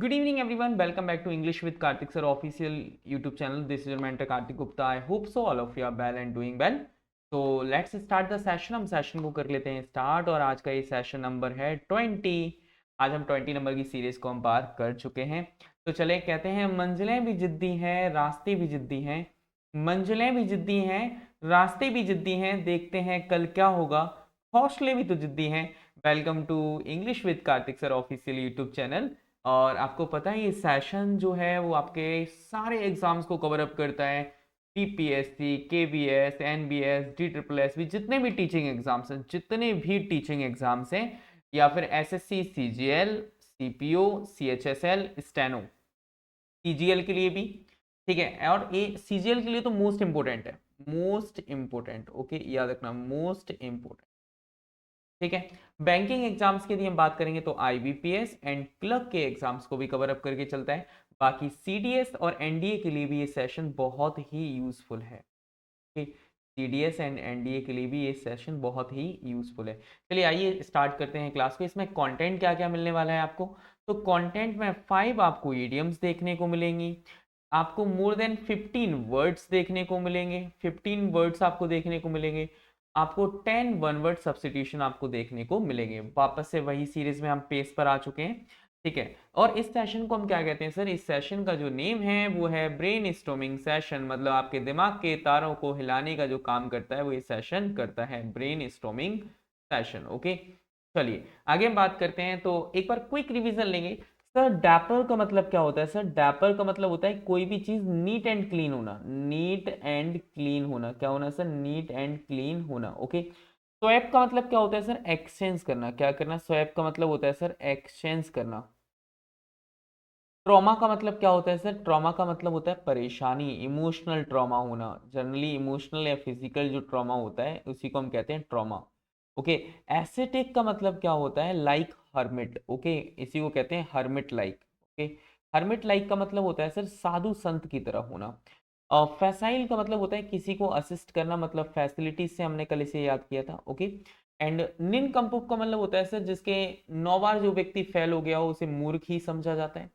Good evening, everyone. Welcome back to English with Karthik Sir official YouTube channel. This is your mentor Karthik Gupta. I hope so all of you are well and doing well. So let's start the session. हम session को कर लेते हैं start और आज का ये session number है 20। आज हम 20 नंबर की सीरीज को हम पार कर चुके हैं। तो चले कहते हैं मंजिलें भी जिद्दी हैं, रास्ते भी जिद्दी हैं। मंजिलें भी जिद्दी हैं, रास्ते भी जिद्दी हैं। देखते हैं कल क्या होगा, हौसले भी तो जिद्दी हैं। Welcome to English with Kartik sir official YouTube channel. और आपको पता है ये सेशन जो है वो आपके सारे एग्जाम्स को कवर अप करता है। PPSC, KVS, NBS, D triple S भी जितने भी टीचिंग एग्जाम्स हैं, जितने भी टीचिंग एग्जाम्स हैं, या फिर SSC, CGL, CPO, CHSL, steno, CGL के लिए भी ठीक है। और ये सीजीएल के लिए तो मोस्ट इंपोर्टेंट है, मोस्ट इंपोर्टेंट। ओके, याद रखना, मोस्ट इंपोर्टेंट। ठीक है। बैंकिंग एग्जाम्स की यदि हम बात करेंगे तो आईबीपीएस एंड क्लर्क के एग्जाम्स को भी कवर अप करके चलता है। बाकी सीडीएस और एनडीए के लिए भी ये सेशन बहुत ही यूजफुल है। सीडीएस एंड एनडीए के लिए भी ये सेशन बहुत ही यूजफुल है। चलिए आइए स्टार्ट करते हैं क्लास को। इसमें कंटेंट क्या क्या मिलने वाला है आपको। तो कंटेंट में 5 आपको इडियम्स देखने को मिलेंगी, आपको मोर देन 15 वर्ड्स देखने को मिलेंगे, 15 वर्ड्स आपको देखने को मिलेंगे, आपको 10 वन वर्ड सब्स्टिट्यूशन आपको देखने को मिलेंगे। वापस से वही सीरीज में हम पेज पर आ चुके हैं। ठीक है। और इस सेशन को हम क्या कहते हैं सर, इस सेशन का जो नेम है वो है ब्रेन स्टॉर्मिंग सेशन। मतलब आपके दिमाग के तारों को हिलाने का जो काम करता है वो ये सेशन करता है, ब्रेन स्टॉर्मिंग सेशन। ओके, चलिए आगे हम बात करते हैं। तो एक बार क्विक रिवीजन लेंगे। सर डैपर का मतलब क्या होता है। सर डैपर का मतलब होता है कोई भी चीज नीट एंड क्लीन होना, नीट एंड क्लीन होना। क्या होना सर, नीट एंड क्लीन होना। ओके। स्वैप का मतलब क्या होता है सर, एक्सचेंज करना। क्या करना, स्वैप का मतलब होता है सर एक्सचेंज करना। ट्रॉमा का मतलब क्या होता है सर, ट्रॉमा का मतलब होता है परेशानी, इमोशनल ट्रॉमा होना। जनरली इमोशनल या फिजिकल जो ट्रॉमा होता है उसी को हम कहते हैं ट्रॉमा। ओके। एसेटिक का मतलब क्या होता है, लाइक हर्मिट। ओके, इसी को कहते हैं hermit like. Okay, hermit like का मतलब होता है सर साधु संत की तरह होना। और फैसाइल का मतलब होता है किसी को असिस्ट करना, मतलब फैसिलिटीज से हमने कल इसे याद किया था। ओके। एंड निनकम्पुक का मतलब होता है सर जिसके 9 बार जो व्यक्ति फेल हो गया हो उसे मूर्ख ही समझा जाता है।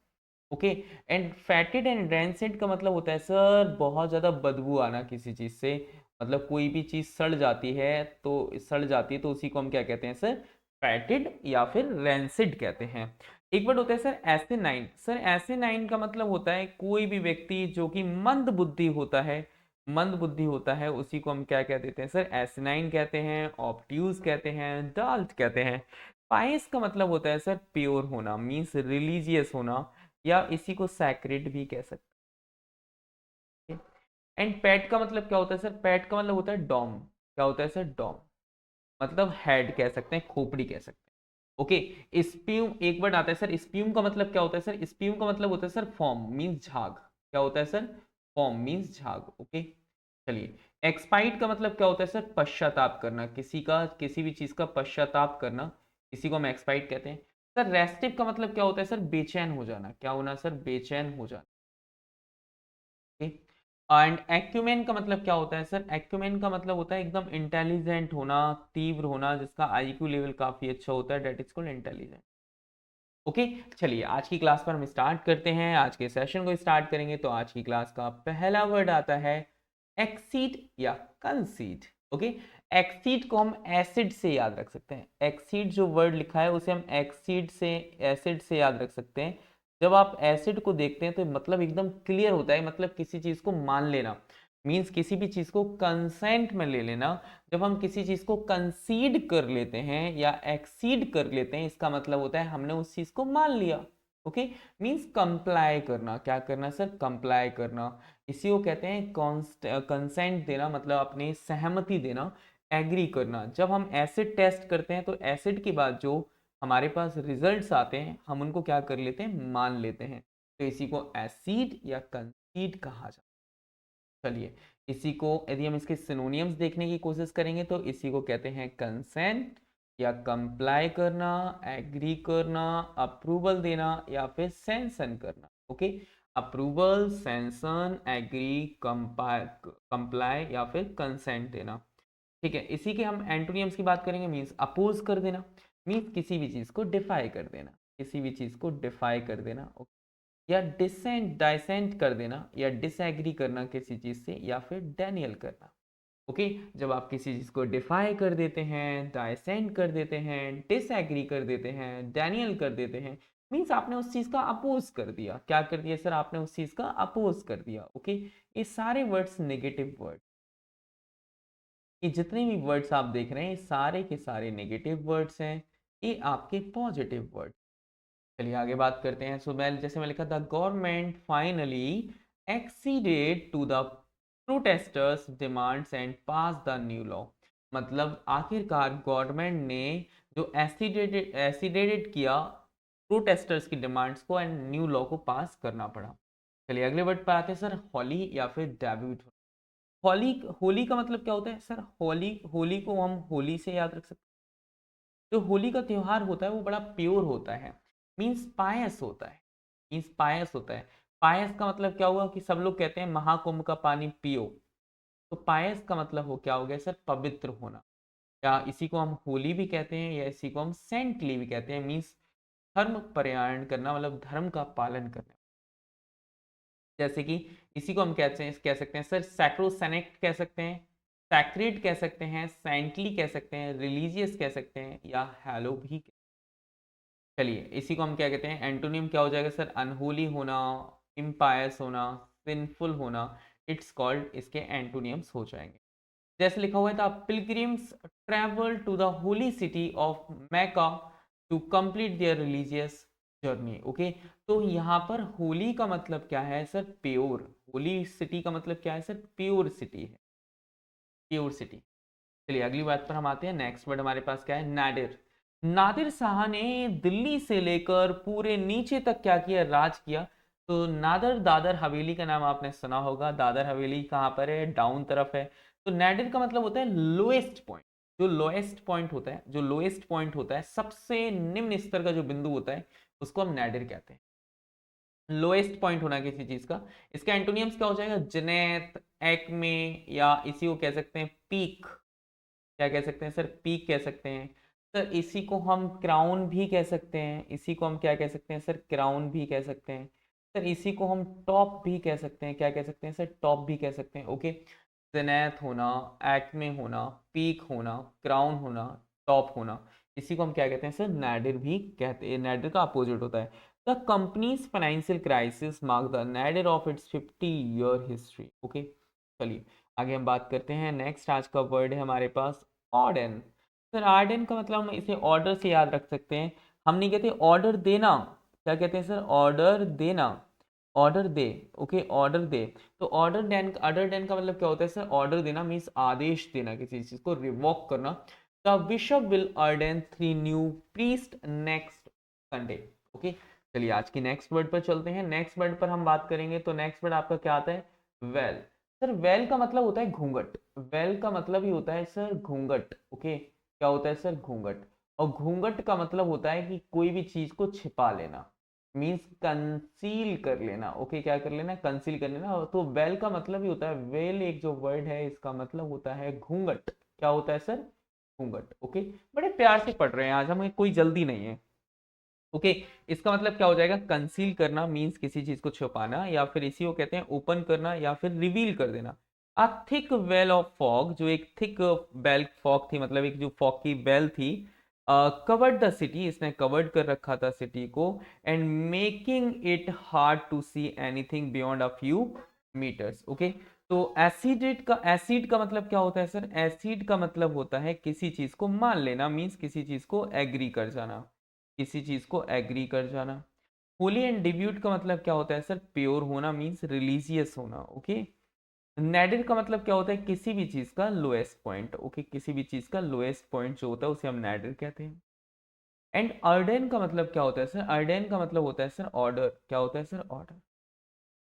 Okay. And fetid and rancid का मतलब होता है सर बहुत ज्यादा बदबू आना किसी चीज से। मतलब कोई भी चीज सड़ जाती है तो उसी को हम क्या कहते हैं सर, फैटेड या फिर रैंसिड कहते हैं। एक वर्ड होता है सर एसिनाइन। सर एसिनाइन का मतलब होता है कोई भी व्यक्ति जो कि मंद बुद्धि होता है, मंद बुद्धि होता है उसी को हम क्या कह देते हैं सर, एसिनाइन कहते हैं, ऑब्ट्यूज कहते हैं, डल्ट कहते हैं। पाइस का मतलब होता है सर प्योर होना, मीन्स रिलीजियस होना, या इसी को सैक्रेड भी कह सकते हैं। एंड पैट का मतलब क्या होता है सर, पैट का मतलब होता है डॉम। क्या होता है सर, डॉम, मतलब हेड कह सकते हैं, खोपड़ी कह सकते हैं। ओके। स्प्यूम एक वर्ड आता है सर, स्प्यूम का मतलब क्या होता है सर, स्प्यूम का मतलब होता है सर फॉर्म, मीन्स झाग। क्या होता है सर, फॉर्म मीन्स झाग। ओके। चलिए, एक्सपाइट का मतलब क्या होता है सर, पश्चाताप करना, किसी का किसी भी चीज का पश्चाताप करना, इसी को हम एक्सपाइट कहते हैं। सर रेस्टिव का मतलब क्या होता है सर, बेचैन हो जाना। क्या होना सर, बेचैन हो जाना। एंड एक्यूमेन का मतलब क्या होता है सर, एक्यूमेन का मतलब होता है एकदम इंटेलिजेंट होना, तीव्र होना, जिसका आईक्यू लेवल काफी अच्छा होता है, that is called intelligent. Okay. चलिए आज की क्लास पर हम स्टार्ट करते हैं, आज के सेशन को स्टार्ट करेंगे। तो आज की क्लास का पहला वर्ड आता है एक्सीड या कंसीड। ओके। एक्सीड को हम एसिड से याद रख सकते हैं, एक्सीड जो वर्ड लिखा है उसे हम एक्सीड से, एसिड से याद रख सकते हैं। जब आप एसिड को देखते हैं तो मतलब एकदम क्लियर होता है, मतलब किसी चीज को मान लेना, मीन्स किसी भी चीज को कंसेंट में ले लेना। जब हम किसी चीज को कंसीड कर लेते हैं या एक्सीड कर लेते हैं, इसका मतलब होता है हमने उस चीज को मान लिया। ओके, मीन्स कंप्लाई करना। क्या करना सर, कंप्लाई करना। इसी को कहते हैं कंसेंट देना, मतलब अपनी सहमति देना, एग्री करना। जब हम एसिड टेस्ट करते हैं तो एसिड के बाद जो हमारे पास रिजल्ट्स आते हैं हम उनको क्या कर लेते हैं, मान लेते हैं। तो इसी को एसिड या कंसीड कहा जाता है। चलिए, इसी को यदि हम इसके सिनोनियम्स देखने की कोशिश करेंगे तो इसी को कहते हैं कंसेंट या कंप्लाई करना, एग्री करना, अप्रूवल देना, या फिर सैंक्शन करना। Okay, approval, sanction, agree, comply या फिर कंसेंट देना। ठीक है। इसी के हम एंटोनियम्स की बात करेंगे, मीन्स अपोज कर देना, मीन्स किसी भी चीज को डिफाई कर देना, किसी भी चीज को डिफाई कर देना। या डिसेंट कर देना, या डिसएग्री करना किसी चीज से, या फिर डेनियल करना। ओके, जब आप किसी चीज को डिफाई कर देते हैं, डाइसेंट कर देते हैं, डिसएग्री कर देते हैं, डेनियल कर देते हैं, मीन्स आपने उस चीज का अपोज कर दिया। क्या कर दिया सर? आपने उस चीज का अपोज कर दिया। ओके, ये सारे वर्ड्स नेगेटिव वर्ड, ये जितने भी वर्ड्स आप देख रहे हैं ये सारे के सारे नेगेटिव वर्ड्स हैं, ये आपके पॉजिटिव वर्ड। चलिए आगे बात करते हैं। सो मैं जैसे मैं लिखा था, government finally acceded to the protesters demands and pass the new law. मतलब आखिरकार गवर्नमेंट ने जो एसिडेटेड किया प्रोटेस्टर्स की डिमांड्स को एंड न्यू लॉ को पास करना पड़ा। चलिए अगले वर्ड पर आते हैं सर, होली या फिर डेब्यूट। होली, होली का मतलब क्या होता है सर? होली, होली को हम होली से याद रख सकते हैं। जो होली का त्योहार होता है वो बड़ा प्योर होता है, मीन्स पायस होता है, मीन्स पायस होता है। पायस का मतलब क्या हुआ कि सब लोग कहते हैं महाकुंभ का पानी पियो, तो पायस का मतलब हो क्या हो गया सर? पवित्र होना। या इसी को हम होली भी कहते हैं, या इसी को हम सेंटली भी कहते हैं, मीन्स धर्म पर्यायण करना, मतलब धर्म का पालन करना। जैसे कि इसी को हम कहते हैं, कह सकते हैं सर सैक्रोसेनेक्ट कह सकते हैं, सैक्रेड कह सकते हैं, सेंटली कह सकते हैं, रिलीजियस कह सकते हैं, या हैलो भी। चलिए इसी को हम क्या कहते हैं? एंटोनिम क्या हो जाएगा सर? अनहोली होना, इम्पायस होना, सिंफुल होना, इट्स कॉल्ड, इसके एंटोनियम्स हो जाएंगे। जैसे लिखा हुआ था, pilgrims travel to the holy city of Mecca to complete their religious journey. Okay, तो यहाँ पर होली का मतलब क्या है सर? प्योर। होली सिटी का मतलब क्या है सर? प्योर सिटी है, प्योर सिटी। चलिए अगली बात पर हम आते हैं। नेक्स्ट वर्ड हमारे पास क्या है? नादिर। नादिर शाह ने दिल्ली से लेकर पूरे नीचे तक क्या किया? राज किया। तो नादर, दादर हवेली का नाम आपने सुना होगा। दादर हवेली कहाँ पर है? डाउन तरफ है। तो नादिर का मतलब होता है लोएस्ट पॉइंट। जो लोएस्ट पॉइंट होता है, जो लोएस्ट पॉइंट होता है, सबसे निम्न स्तर का जो बिंदु होता है, उसको हम नादिर कहते हैं। लोएस्ट पॉइंट होना किसी चीज का। इसका एंटोनियम्स क्या हो जाएगा? जनेत, एक्मे, या इसी को कह सकते हैं पीक। क्या कह सकते हैं सर? पीक कह सकते हैं सर। इसी को हम क्राउन भी कह सकते हैं। इसी को हम क्या कह सकते हैं सर? क्राउन भी कह सकते हैं सर। इसी को हम टॉप भी कह सकते हैं। क्या कह सकते हैं सर? टॉप भी कह सकते हैं। ओके, जनेथ होना, एक्मे होना, पीक होना, क्राउन होना, टॉप होना, इसी को हम क्या कहते हैं सर? नैडिर भी कहते हैं। नैडिर का अपोजिट होता है। The company's financial crisis mark the nadir of its 50 year history. Okay, चलिए आगे हम बात करते हैं। नेक्स्ट आज का वर्ड है हमारे पास ऑर्डन। सर ऑर्डन का मतलब हम इसे ऑर्डर से याद रख सकते हैं। हम नहीं कहते ऑर्डर देना, क्या कहते हैं सर? ऑर्डर देना, ऑर्डर दे। ओके, ऑर्डर दे। तो ऑर्डर देन का मतलब क्या होता है सर? ऑर्डर देना मीन्स आदेश देना, किसी चीज को रिवॉक करना। The bishop will ordained 3 new priest next Sunday. Okay, चलिए आज की नेक्स्ट वर्ड पर चलते हैं। नेक्स्ट वर्ड पर हम बात करेंगे, तो नेक्स्ट वर्ड आपका क्या आता है? वेल। सर वेल का मतलब होता है घूंघट। वेल का मतलब ही होता है सर घूंघट। ओके, क्या होता है सर? घूंघट। और घूंघट का मतलब होता है कि कोई भी चीज को छिपा लेना, मीन्स कंसील कर लेना। ओके, क्या कर लेना? कंसील कर लेना। तो वेल का मतलब ही होता है, वेल एक जो वर्ड है इसका मतलब होता है घूंघट। क्या होता है सर? घूंघट। ओके, बड़े प्यार से पढ़ रहे हैं आज, हमें कोई जल्दी नहीं है। ओके, इसका मतलब क्या हो जाएगा? कंसील करना मीन्स किसी चीज को छुपाना, या फिर इसी को कहते हैं ओपन करना, या फिर रिवील कर देना। A thick well of fog, जो एक थिक बेल फॉग थी, मतलब एक जो फॉग की बेल थी, कवर्ड द सिटी, इसने कवर्ड कर रखा था सिटी को, and making it hard to see anything beyond a few metres. Okay, तो एसिड का मतलब क्या होता है सर? एसिड का मतलब होता है किसी चीज को मान लेना, मीन्स किसी चीज को एग्री कर जाना, किसी चीज को एग्री कर जाना। होली एंड डिब्यूट का मतलब क्या होता है सर? प्योर होना, मीन्स रिलीजियस होना। ओके, नैडिर का मतलब क्या होता है? किसी भी चीज का लोएस्ट पॉइंट। ओके, किसी भी चीज का लोएस्ट पॉइंट जो होता है उसे हम नैडिर कहते हैं। एंड अर्डेन का मतलब क्या होता है सर? अर्डेन का मतलब होता है सर ऑर्डर। क्या होता है सर? ऑर्डर।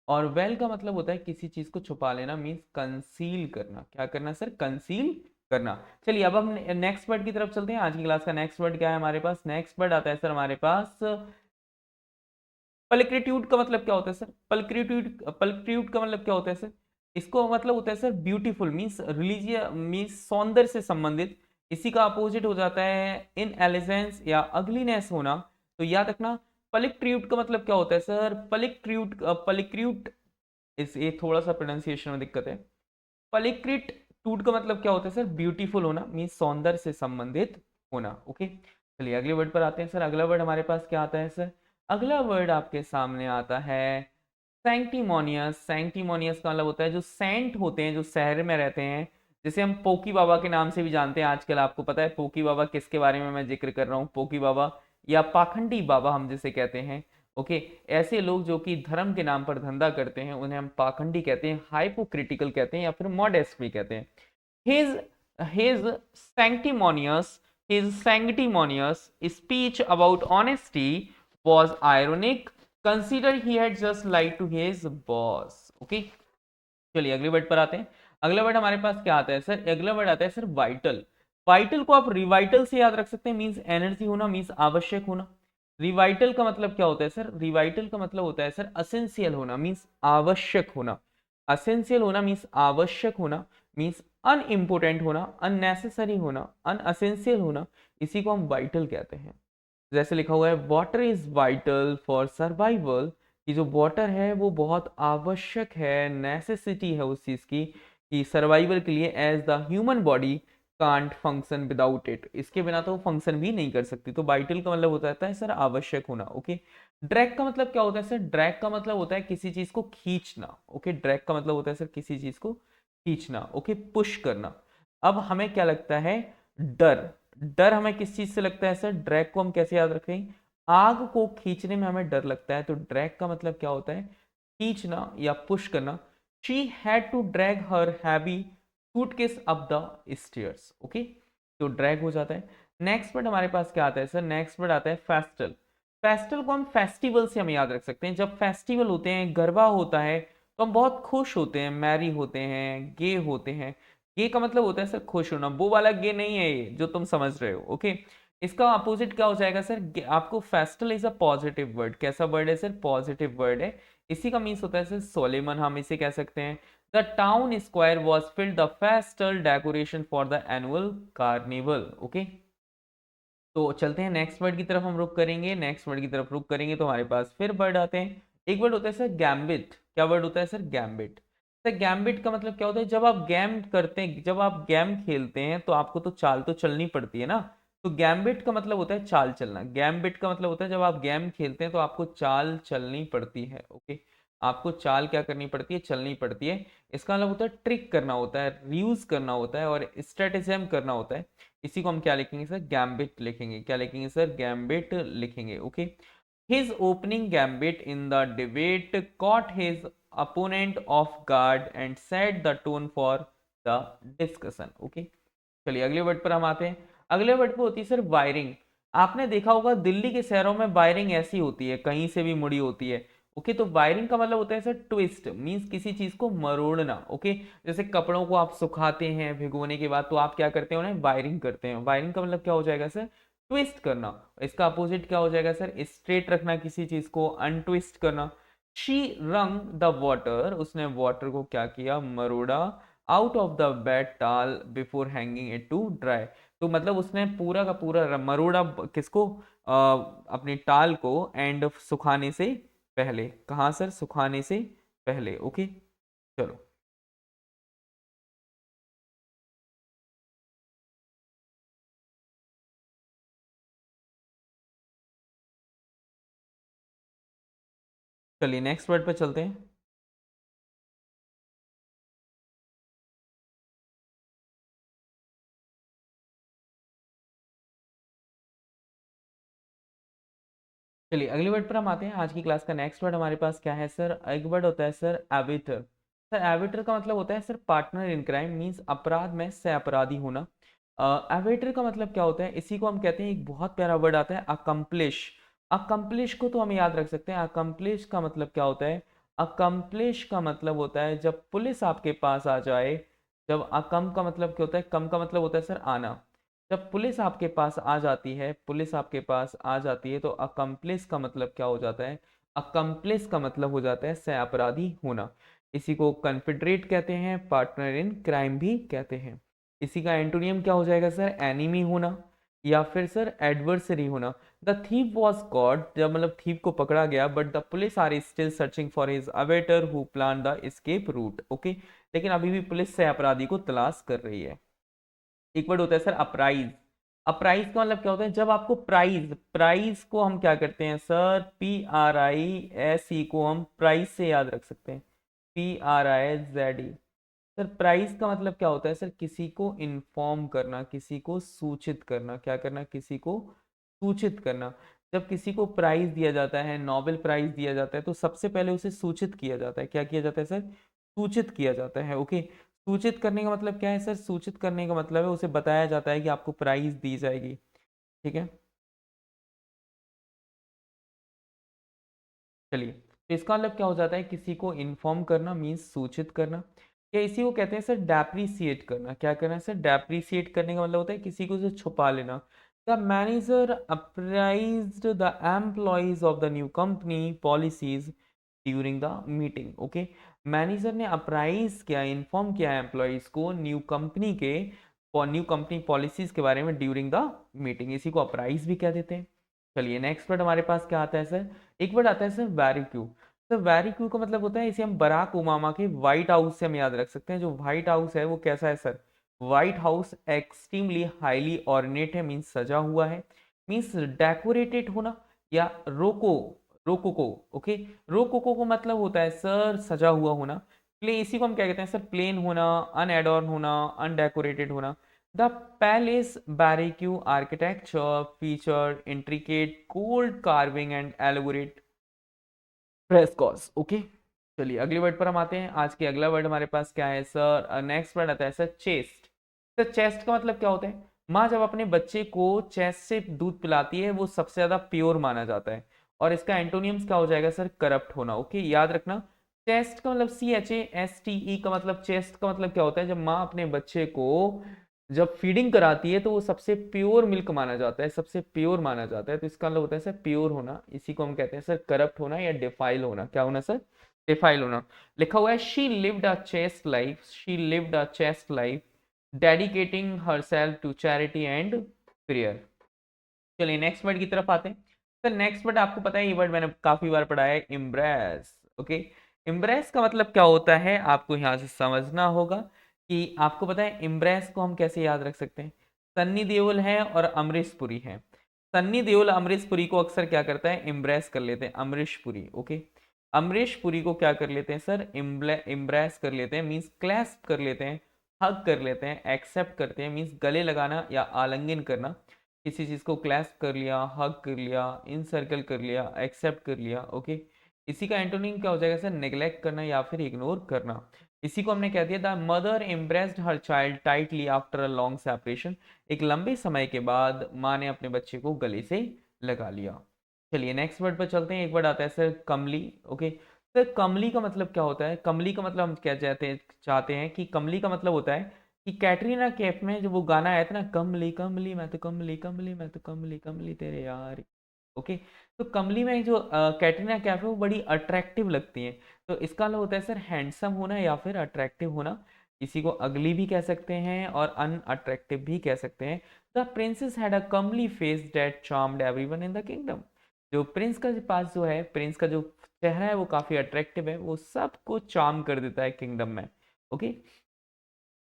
और वेल का मतलब होता है किसी चीज को छुपा लेना, मीन्स कंसील करना। क्या करना सर? कंसील करना। चलिए अब हम नेक्स्ट वर्ड की तरफ चलते हैं। आज की क्लास का नेक्स्ट वर्ड क्या है हमारे पास? नेक्स्ट वर्ड आता है सर हमारे पास पल्क्रिट्यूड। का मतलब क्या होता है सर? पल्क्रिट्यूड, पल्क्रिट्यूड का मतलब क्या होता है सर? इसको मतलब होता है sir beautiful, means religious, means सौंदर्य से संबंधित। इसी का अपोजिट हो जाता है इन एलिजेंस या अगलीनेस होना। तो याद रखना, पलिक्ट्रियूट का मतलब क्या होता है सर? पलिक्ट्रियूट पलिक्ट्रियूट इस ये थोड़ा सा प्रोनाउंसिएशन में दिक्कत है। पलिक्रिट टूट का मतलब क्या होता है सर? ब्यूटीफुल होना, मीन्स सौंदर्य से संबंधित होना। ओके, चलिए अगले वर्ड पर आते हैं सर। अगला वर्ड हमारे पास क्या आता है सर? अगला वर्ड आपके सामने आता है सैंक्टिमोनियस। सैंक्टिमोनियस का मतलब होता है जो सेंट होते हैं, जो शहर में रहते हैं, जैसे हम पोकी बाबा के नाम से भी जानते हैं आजकल। आपको पता है पोकी बाबा किसके बारे में मैं जिक्र कर रहा हूँ? पोकी बाबा या पाखंडी बाबा हम जिसे कहते हैं। ओके, ऐसे लोग जो कि धर्म के नाम पर धंधा करते हैं उन्हें हम पाखंडी कहते हैं, हाइपोक्रिटिकल कहते हैं, या फिर मॉडेस्ट भी कहते हैं। His his sanctimonious his sanctimonious speech about honesty was ironic. Consider he had just lied to his boss. Okay, चलिए अगले वर्ड पर आते हैं। अगला वर्ड हमारे पास क्या आता है सर? अगला वर्ड आता है सर वाइटल। वाइटल को आप रिवाइटल से याद रख सकते हैं, मींस एनर्जी होना, मींस आवश्यक होना। रिवाइटल का मतलब क्या होता है सर? रिवाइटल का मतलब होता है सर असेंशियल होना, मींस आवश्यक होना। असेंशियल होना मींस आवश्यक होना, मींस अनइम्पोर्टेंट होना, अननेसेसरी होना, अनअसेंशियल होना, इसी को हम वाइटल कहते हैं। जैसे लिखा हुआ है water is vital for survival, कि जो वाटर है वो बहुत आवश्यक है, नेसेसिटी है उस चीज की, कि सर्वाइवल के लिए, as the human body can't function without it, इसके बिना तो वो फंक्शन भी नहीं कर सकती। तो वाइटल का मतलब होता है सर आवश्यक होना। ओके, ड्रैग का मतलब क्या होता है सर? ड्रैग का मतलब होता है किसी चीज को खींचना। ओके, ड्रैग का मतलब होता है सर किसी चीज को खींचना। ओके, पुश करना। अब हमें क्या लगता है? डर। डर हमें किस चीज से लगता है सर? ड्रैग को हम कैसे याद रखें? आग को खींचने में हमें डर लगता है। तो ड्रैग का मतलब क्या होता है? खींचना या पुश करना। She had to drag her heavy suitcase up the stairs. Okay, तो ड्रैग हो जाता है। नेक्स्ट वर्ड हमारे पास क्या आता है सर? नेक्स्ट वर्ड आता है फेस्टल। फेस्टल को हम फेस्टिवल से हम याद रख सकते हैं। जब फेस्टिवल होते हैं, गरबा होता है, तो हम बहुत खुश होते हैं, मैरी होते हैं, गे होते हैं। गे का मतलब होता है सर खुश होना, वो वाला गे नहीं है ये जो तुम समझ रहे हो। ओके, इसका अपोजिट क्या हो जाएगा सर? आपको फेस्टल इज अ पॉजिटिव वर्ड। कैसा वर्ड है सर? पॉजिटिव वर्ड है। इसी का मीन्स होता है सर सोलेमन, हम इसे कह सकते हैं। The town square was filled the फेस्टल decoration for the annual carnival. Okay, तो चलते हैं नेक्स्ट वर्ड की तरफ हम रुक करेंगे। नेक्स्ट वर्ड की तरफ रुक करेंगे तो हमारे पास फिर वर्ड आते हैं। एक वर्ड होता है सर गैम्बिट। क्या वर्ड होता है सर? गैम्बिट। सर गैम्बिट का मतलब क्या होता है? जब आप गेम करते हैं, जब आप गेम खेलते हैं तो आपको तो चाल तो चलनी पड़ती है ना। तो गैम्बिट का मतलब होता है चाल चलना। गैम्बिट का मतलब होता है जब आप गेम खेलते हैं तो आपको चाल चलनी पड़ती है। ओके, आपको चाल क्या करनी पड़ती है? चलनी पड़ती है। इसका मतलब होता है ट्रिक करना होता है, रीयूज करना होता है, और स्ट्रेटेजिज्म करना होता है। इसी को हम क्या लिखेंगे सर? गैम्बिट लिखेंगे। क्या लिखेंगे सर? गैम्बिट लिखेंगे। Okay, his opening gambit in the debate caught his opponent off guard and set the tone for the discussion. Okay, चलिए अगले वर्ड पर हम आते हैं। अगले वर्ड पर होती है सर वायरिंग। आपने देखा होगा दिल्ली के शहरों में वायरिंग ऐसी होती है, कहीं से भी मुड़ी होती है। ओके, तो वायरिंग का मतलब होता है सर ट्विस्ट, मींस किसी चीज को मरोड़ना। ओके, जैसे कपड़ों को आप सुखाते हैं भिगोने के बाद, तो आप क्या करते हैं? उन्हें वायरिंग करते हैं। वायरिंग का मतलब क्या हो जाएगा सर? ट्विस्ट करना। इसका अपोजिट क्या हो जाएगा सर? स्ट्रेट रखना किसी चीज को, अनट्विस्ट करना। शी रंग द वाटर, उसने वाटर को क्या किया? मरोड़ा। Out of the bed towel before hanging it to dry. तो मतलब उसने पूरा का पूरा मरोड़ा किसको? अपनी टाल को, एंड सुखाने से पहले। कहाँ सर? सुखाने से पहले। ओके, चलो चलिए नेक्स्ट वर्ड पे चलते हैं। चलिए अगले वर्ड पर हम आते हैं। आज की क्लास का नेक्स्ट वर्ड हमारे पास क्या है सर? एक वर्ड होता है सर एविटर। सर एविटर का मतलब होता है sir partner in crime, means अपराध में सह अपराधी होना। एविटर का मतलब क्या होता है? इसी को हम कहते हैं, एक बहुत प्यारा वर्ड आता है अकम्प्लिश। अकम्प्लिश को तो हम याद रख सकते हैं। अकम्प्लिश का मतलब क्या होता है? अकम्प्लिश का मतलब होता है जब पुलिस आपके पास आ जाए। जब अकम का मतलब क्या होता है? कम का मतलब होता है सर आना। जब पुलिस आपके पास आ जाती है, पुलिस आपके पास आ जाती है, तो अकम्प्लिस का मतलब क्या हो जाता है? अकम्प्लिस का मतलब हो जाता है सह अपराधी होना। इसी को कन्फिडरेट कहते हैं, पार्टनर इन क्राइम भी कहते हैं। इसी का एंटोनियम क्या हो जाएगा सर? एनिमी होना, या फिर सर एडवर्सरी होना। द थीप वॉज कॉट, जब मतलब थीप को पकड़ा गया, but the police are still searching for his abettor who plan the escape route. Okay, लेकिन अभी भी पुलिस से अपराधी को तलाश कर रही है। एक वर्ड होता है सर अप्राइज। अप्राइज का मतलब क्या होता है, जब आपको प्राइज, प्राइज को हम क्या करते हैं सर, PRISE को हम प्राइस से याद रख सकते हैं, PRIZE। सर प्राइस का मतलब क्या होता है सर, किसी को इन्फॉर्म करना, किसी को सूचित करना, क्या करना, किसी को सूचित करना। जब किसी को प्राइज दिया जाता है, नोबेल प्राइज दिया जाता है, तो सबसे पहले उसे सूचित किया जाता है। क्या किया जाता है सर, सूचित किया जाता है। ओके, सूचित करने का मतलब क्या है सर, सूचित करने का मतलब है उसे बताया जाता है कि आपको प्राइज दी जाएगी। ठीक है, चलिए, तो इसका मतलब क्या हो जाता है, किसी को इन्फॉर्म करना मीन्स सूचित करना, या इसी को कहते हैं सर डेप्रिसिएट करना। क्या करना है सर, डेप्रिसिएट करने का मतलब होता है किसी को से छुपा लेना। The manager apprised the employees of the new company policies during the meeting. Okay, manager ने अप्राइज किया, इन्फॉर्म किया एम्प्लॉइज को न्यू कंपनी के, न्यू कंपनी पॉलिसीज के बारे में ड्यूरिंग द मीटिंग, इसी को अप्राइज भी कह देते हैं। चलिए नेक्स्ट वर्ड हमारे पास क्या आता है सर, एक वर्ड आता है सर वैरिक्यू। सर वैरिक्यू का मतलब होता है, इसे हम बराक ओबामा के व्हाइट हाउस से हम याद रख सकते हैं। जो व्हाइट हाउस है वो कैसा है sir, white house extremely highly ornate है, मीन्स सजा हुआ है, मीन्स डेकोरेटेड होना, या रोको, रोकोको। ओके, रोकोको को मतलब होता है सर सजा हुआ होना। प्ले, इसी को हम क्या कहते हैं सर, प्लेन होना, अनएडॉर्न होना, अनडेकोरेटेड होना। The palace barraque architecture featured intricate gold carving and elaborate frescoes. Okay, चलिए अगले वर्ड पर हम आते हैं। आज के अगला वर्ड हमारे पास क्या है सर, नेक्स्ट वर्ड आता है सर चेस्ट। सर चेस्ट का मतलब क्या होता है, माँ जब अपने बच्चे को चेस्ट से दूध पिलाती है वो सबसे ज्यादा प्योर माना जाता है। और इसका एंटोनियम्स क्या हो जाएगा सर, करप्ट होना। ओके, याद रखना, चेस्ट का मतलब CHASTE का मतलब, चेस्ट का मतलब क्या होता है, जब माँ अपने बच्चे को जब फीडिंग कराती है तो वो सबसे प्योर मिल्क माना जाता है, सबसे प्योर माना जाता है। तो इसका मतलब होता है सर प्योर होना, इसी को हम कहते हैं सर करप्ट होना या डिफाइल होना। क्या होना सर, डिफाइल होना। लिखा हुआ है she lived a chaste life, she lived a chaste life dedicating herself to charity and prayer. चलिए नेक्स्ट वर्ड की तरफ आते हैं। सर नेक्स्ट वर्ड आपको पता है, ये वर्ड मैंने काफी बार पढ़ा है, इम्ब्रेस। ओके, इम्ब्रेस का मतलब क्या होता है आपको यहाँ से समझना होगा, कि आपको पता है इम्ब्रेस को हम कैसे याद रख सकते हैं। सन्नी देओल है और अमरीश पुरी है, सन्नी देओल अमरीश पुरी को अक्सर क्या करता है, इम्ब्रेस कर लेते हैं, अमरीश पुरी। ओके, अमरीश पुरी को क्या कर लेते हैं सर, इम्ब्रेस कर लेते हैं, मीन्स क्लैस्प कर लेते हैं, हग कर लेते हैं, एक्सेप्ट करते हैं, मीन्स गले लगाना या आलिंगन करना। किसी चीज को क्लैस्प कर लिया, हग कर लिया, इन सर्कल कर लिया, एक्सेप्ट कर लिया। ओके, इसी का एंटोनिम क्या हो जाएगा सर, नेग्लेक्ट करना या फिर इग्नोर करना। इसी को हमने कह दिया, the mother embraced her child tightly after a long separation. एक लंबे समय के बाद माँ ने अपने बच्चे को गले से लगा लिया। चलिए नेक्स्ट वर्ड पर चलते हैं। एक वर्ड आता है सर कमली। ओके, सर कमली का मतलब क्या होता है, कमली का मतलब हम क्या चाहते हैं कि कमली का मतलब होता है कि कैटरीना कैफ में जो वो गाना आया था ना, कमली कमली मैं तो कमली कमली मैं तो कमली कमली तेरे यार। ओके, तो कमली में जो कैटरीना कैफ है वो बड़ी अट्रैक्टिव लगती है। तो इसका मतलब होता है सर हैंडसम होना या फिर अट्रैक्टिव होना। इसी को अगली भी कह सकते हैं और अनअट्रैक्टिव भी कह सकते हैं। The princess had a Kamli face that charmed everyone in the kingdom. जो प्रिंस का पास जो है, प्रिंस का जो चेहरा है वो काफी अट्रैक्टिव है, वो सबको चार्म कर देता है किंगडम में। ओके,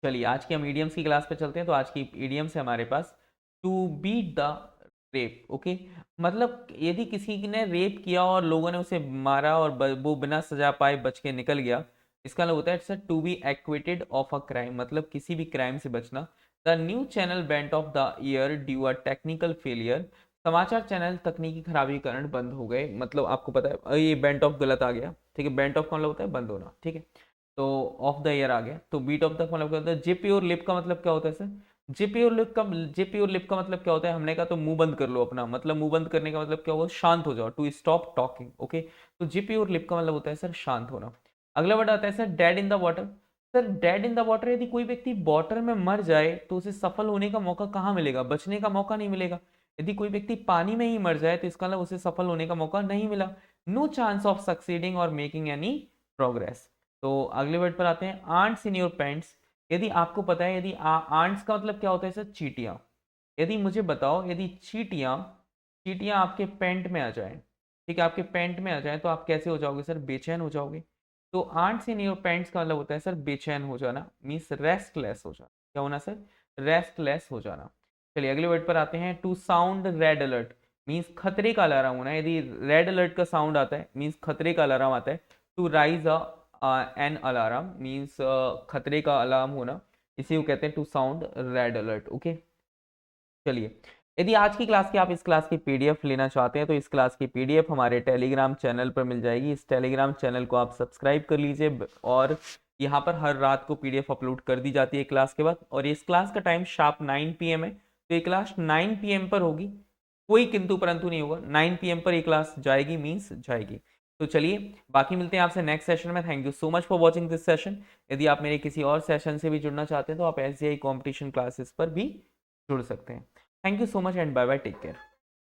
चलिए आज की हम ईडियम्स की क्लास पे चलते हैं। तो आज की ईडियम्स है हमारे पास, to beat the rap. Okay, मतलब यदि किसी ने रेप किया और लोगों ने उसे मारा और वो बिना सजा पाए बच के निकल गया, इसका मतलब होता है it's to be acquitted of a crime, मतलब किसी भी क्राइम से बचना। The new channel went off the air due a technical failure. समाचार चैनल तकनीकी खराबी के कारण बंद हो गए, मतलब आपको पता है ये बेंट ऑफ गलत आ गया। ठीक है, बेंट ऑफ का मतलब होता है बंद होना। ठीक है, तो ऑफ द ईयर आ गया। तो बीट ऑफ द मतलब क्या होता है, जिप योर लिप का मतलब क्या होता है सर, जिप योर लिप का मतलब क्या होता है, हमने कहा तो मुंह बंद कर लो अपना, मतलब मुंह बंद करने का मतलब क्या हुआ, शांत हो जाओ, टू स्टॉप टॉकिंग। ओके, तो जिप योर लिप का मतलब होता है सर शांत होना। अगला वर्ड आता है sir dead in the water. Sir dead in the water, यदि कोई व्यक्ति वाटर में मर जाए तो उसे सफल होने का मौका कहाँ मिलेगा, बचने का मौका नहीं मिलेगा। यदि कोई व्यक्ति पानी में ही मर जाए तो इसका मतलब उसे सफल होने का मौका नहीं मिला, नो चांस ऑफ सक्सीडिंग और मेकिंग एनी प्रोग्रेस। तो अगले वर्ड पर आते हैं, आंट्स इन योर पैंट्स। यदि आपको पता है, यदि आंट्स का मतलब क्या होता है सर, चींटियां। यदि मुझे बताओ, यदि चींटियां, चींटियां आपके पेंट में आ जाए, ठीक है, आपके पेंट में आ जाए तो आप कैसे हो जाओगे सर? बेचैन हो जाओगे। तो आंट्स इन योर पेंट्स का मतलब होता है सर बेचैन हो जाना, मीन्स रेस्टलेस हो जाना। क्या होना सर? रेस्टलेस हो जाना। चलिए अगले वर्ड पर आते हैं। To sound red alert means खतरे का अलार्म होना। यदि रेड अलर्ट का साउंड आता है मीन्स खतरे का अलार्म आता है। To raise an alarm means खतरे का अलार्म होना, इसी को कहते हैं to sound red alert. Okay, चलिए यदि आज की क्लास की आप इस क्लास की पीडीएफ लेना चाहते हैं तो इस क्लास की पीडीएफ हमारे टेलीग्राम चैनल पर मिल जाएगी। इस टेलीग्राम चैनल को आप सब्सक्राइब कर लीजिए और यहाँ पर हर रात को पीडीएफ अपलोड कर दी जाती है क्लास के बाद। और इस क्लास का टाइम शार्प 9 PM है, तो ये क्लास 9 PM पर होगी, कोई किंतु परंतु नहीं होगा। 9 PM पर ये क्लास जाएगी मीन्स जाएगी। तो चलिए बाकी मिलते हैं आपसे नेक्स्ट सेशन में। Thank you so much for watching this session. यदि आप मेरे किसी और सेशन से भी जुड़ना चाहते हैं तो आप SGI कॉम्पिटिशन क्लासेस पर भी जुड़ सकते हैं। Thank you so much and bye bye. Take care.